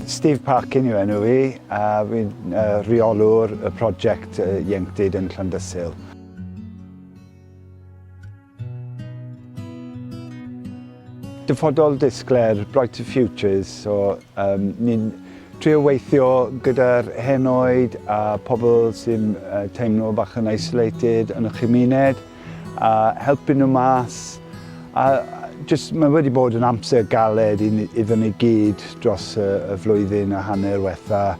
Steve Parkin yw enw fi, a fi'n reolwr y prosiect Ieuenctid yn Tysul. Dyfodol disgler, Brighter Futures, so ni'n trio weithio gyda'r henoed a pobl sy'n teimlo bach yn isolated yn y chymuned, a helpu nhw mas. Mae wedi bod yn amser galed iddyn ni gyd dros y flwyddyn a hanner wetha.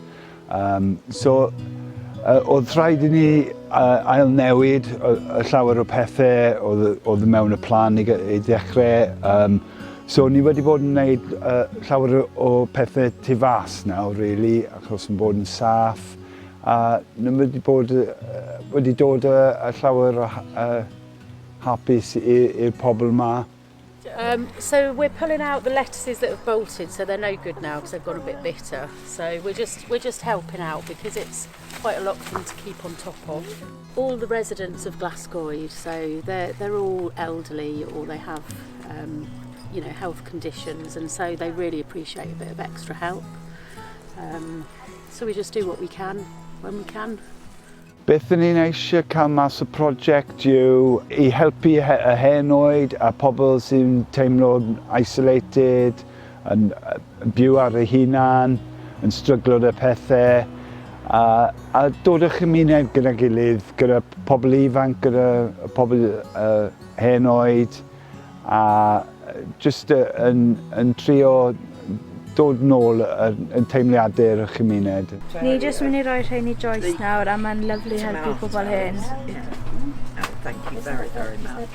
Oedd rhaid i ni ailnewid y llawer o pethau oedd mewn y plan i ddechrau. So ni wedi bod yn gwneud llawer o pethau tu fas nawr, really, achos yn bod yn saff. Ni wedi dod â llawer o hapus i'r pobl yma. So we're pulling out the lettuces that have bolted, so they're no good now because they've gone a bit bitter. So we're just helping out because it's quite a lot for them to keep on top of. All the residents of Glasgow, so they're all elderly or they have health conditions, and so they really appreciate a bit of extra help. So we just do what we can when we can. Beth ni'n eisiau cael mas o prosiect yw I helpu y henoed a pobl sy'n teimlo'n isolated, yn byw ar eu hunan, yn stryglo â pethau, a dod â chymuned gyda gilydd, gyda pobl ifanc, gyda pobl henoed, a just yn trio dod nôl yn teimliadau'r chymuned. Ni jyst mynd I roi rhain I Joyce nawr a mae'n lyflu helpu pobl hyn. Thank you very, very much.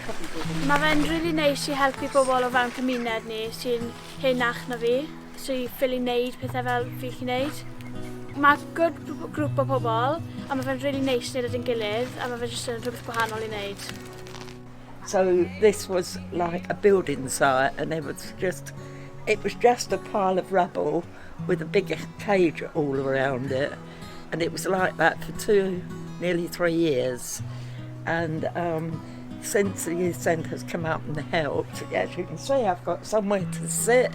Mae fe'n rili neis I helpu pobl o fewn cymuned ni sy'n henach na fi, sy'n ffili wneud pethau fel fi chi'n wneud. Mae good grŵp o pobl a mae fe'n rili neis wneud ydyn gilydd a mae fe jyst yn rhywbeth gwahanol I wneud. So this was like a building site and it was just a pile of rubble with a big cage all around it, and it was like that for nearly 3 years. And since the youth centre's come up and helped, as you can see, I've got somewhere to sit,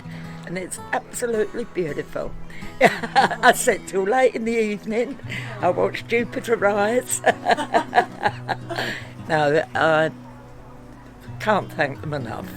and it's absolutely beautiful. I sit till late in the evening. I watch Jupiter rise. No, I can't thank them enough.